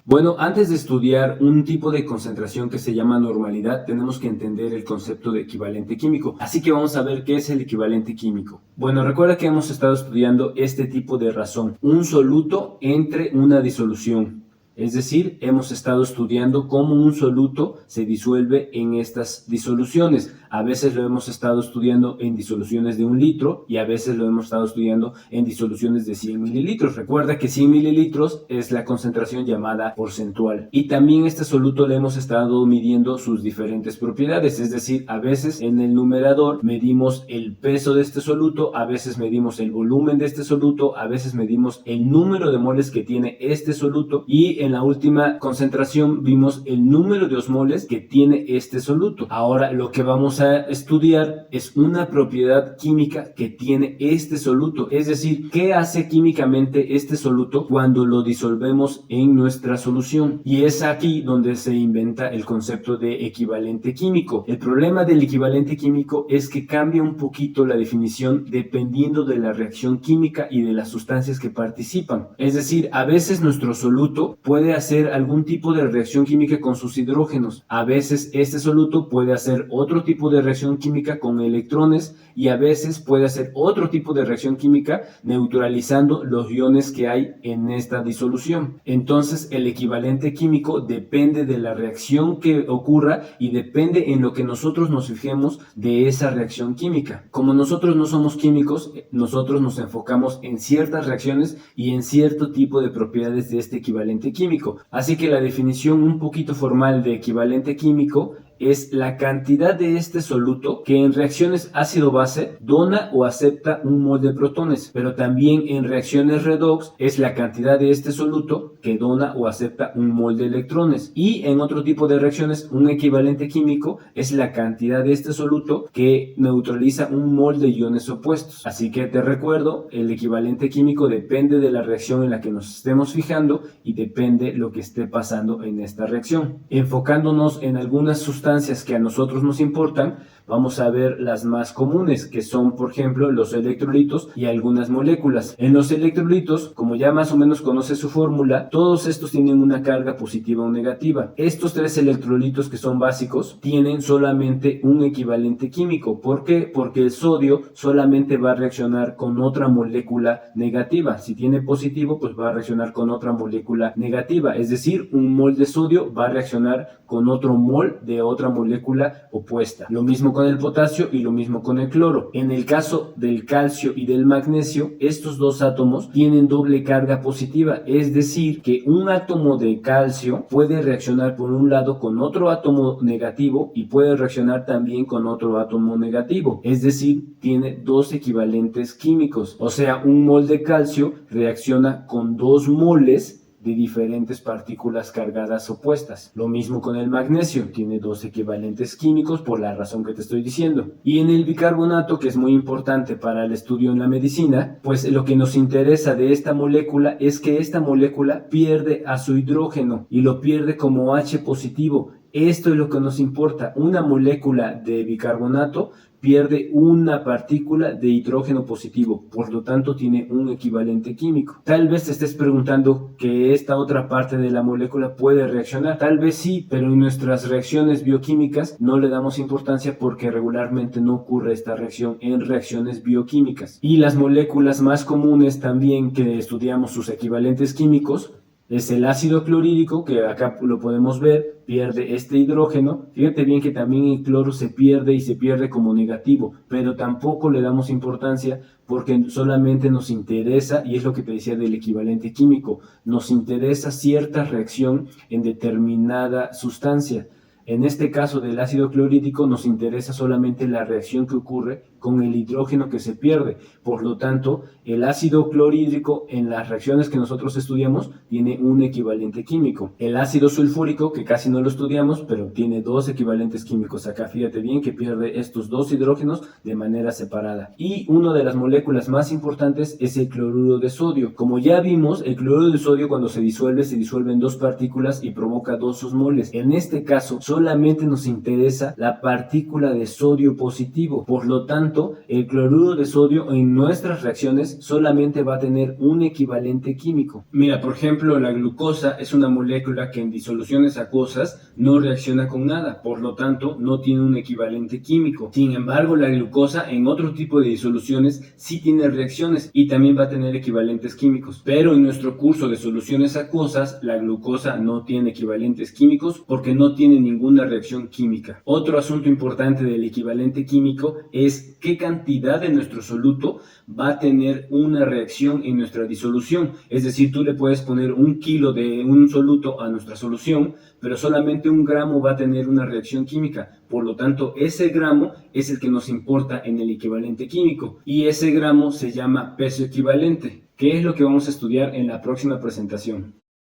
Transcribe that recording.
Bueno, antes de estudiar un tipo de concentración que se llama normalidad, tenemos que entender el concepto de equivalente químico. Así que vamos a ver qué es el equivalente químico. Bueno, recuerda que hemos estado estudiando este tipo de razón, un soluto entre una disolución. Es decir, hemos estado estudiando cómo un soluto se disuelve en estas disoluciones. A veces lo hemos estado estudiando en disoluciones de 1 litro y a veces lo hemos estado estudiando en disoluciones de 100 mililitros. Recuerda que 100 mililitros es la concentración llamada porcentual. Y también este soluto le hemos estado midiendo sus diferentes propiedades. Es decir, a veces en el numerador medimos el peso de este soluto, a veces medimos el volumen de este soluto, a veces medimos el número de moles que tiene este soluto y en la última concentración vimos el número de osmoles que tiene este soluto. Ahora lo que vamos a estudiar es una propiedad química que tiene este soluto, es decir, qué hace químicamente este soluto cuando lo disolvemos en nuestra solución. Y es aquí donde se inventa el concepto de equivalente químico. El problema del equivalente químico es que cambia un poquito la definición dependiendo de la reacción química y de las sustancias que participan. Es decir, a veces nuestro soluto puede hacer algún tipo de reacción química con sus hidrógenos. A veces este soluto puede hacer otro tipo de reacción química con electrones y a veces puede hacer otro tipo de reacción química neutralizando los iones que hay en esta disolución. Entonces el equivalente químico depende de la reacción que ocurra y depende en lo que nosotros nos fijemos de esa reacción química. Como nosotros no somos químicos, nosotros nos enfocamos en ciertas reacciones y en cierto tipo de propiedades de este equivalente químico. Así que la definición un poquito formal de equivalente químico es la cantidad de este soluto que en reacciones ácido-base dona o acepta un mol de protones, pero también en reacciones redox es la cantidad de este soluto que dona o acepta un mol de electrones. Y en otro tipo de reacciones, un equivalente químico es la cantidad de este soluto que neutraliza un mol de iones opuestos. Así que te recuerdo, el equivalente químico depende de la reacción en la que nos estemos fijando y depende lo que esté pasando en esta reacción. Enfocándonos en algunas sustancias que a nosotros nos importan, vamos a ver las más comunes, que son, por ejemplo, los electrolitos y algunas moléculas. En los electrolitos, como ya más o menos conoces su fórmula, todos estos tienen una carga positiva o negativa. Estos 3 electrolitos que son básicos tienen solamente un equivalente químico. ¿Por qué? Porque el sodio solamente va a reaccionar con otra molécula negativa. Si tiene positivo, pues va a reaccionar con otra molécula negativa. Es decir, un mol de sodio va a reaccionar con otro mol de otra molécula opuesta. Lo mismo con el potasio y lo mismo con el cloro. En el caso del calcio y del magnesio, estos dos átomos tienen doble carga positiva, es decir, que un átomo de calcio puede reaccionar por un lado con otro átomo negativo y puede reaccionar también con otro átomo negativo, es decir, tiene dos equivalentes químicos. O sea, un mol de calcio reacciona con 2 moles de diferentes partículas cargadas opuestas. Lo mismo con el magnesio, tiene 2 equivalentes químicos por la razón que te estoy diciendo. Y en el bicarbonato, que es muy importante para el estudio en la medicina, pues lo que nos interesa de esta molécula es que esta molécula pierde a su hidrógeno y lo pierde como H positivo. Esto es lo que nos importa. Una molécula de bicarbonato pierde una partícula de hidrógeno positivo, por lo tanto tiene un equivalente químico. Tal vez te estés preguntando que esta otra parte de la molécula puede reaccionar. Tal vez sí, pero en nuestras reacciones bioquímicas no le damos importancia porque regularmente no ocurre esta reacción en reacciones bioquímicas. Y las moléculas más comunes también que estudiamos sus equivalentes químicos es el ácido clorhídrico, que acá lo podemos ver, pierde este hidrógeno. Fíjate bien que también el cloro se pierde y se pierde como negativo, pero tampoco le damos importancia porque solamente nos interesa, y es lo que te decía del equivalente químico, nos interesa cierta reacción en determinada sustancia. En este caso del ácido clorhídrico nos interesa solamente la reacción que ocurre con el hidrógeno que se pierde. Por lo tanto, el ácido clorhídrico en las reacciones que nosotros estudiamos tiene un equivalente químico. El ácido sulfúrico, que casi no lo estudiamos, pero tiene 2 equivalentes químicos. Acá fíjate bien que pierde estos 2 hidrógenos de manera separada. Y una de las moléculas más importantes es el cloruro de sodio. Como ya vimos, el cloruro de sodio cuando se disuelve en 2 partículas y provoca 2 osmoles. En este caso, solamente nos interesa la partícula de sodio positivo. Por lo tanto, tanto, el cloruro de sodio en nuestras reacciones solamente va a tener un equivalente químico. Mira, por ejemplo, la glucosa es una molécula que en disoluciones acuosas no reacciona con nada, por lo tanto no tiene un equivalente químico. Sin embargo, la glucosa en otro tipo de disoluciones sí tiene reacciones y también va a tener equivalentes químicos. Pero en nuestro curso de soluciones acuosas, la glucosa no tiene equivalentes químicos porque no tiene ninguna reacción química. Otro asunto importante del equivalente químico es qué cantidad de nuestro soluto va a tener una reacción en nuestra disolución. Es decir, tú le puedes poner 1 kilo de un soluto a nuestra solución, pero solamente 1 gramo va a tener una reacción química. Por lo tanto, ese gramo es el que nos importa en el equivalente químico. Y ese gramo se llama peso equivalente, que es lo que vamos a estudiar en la próxima presentación.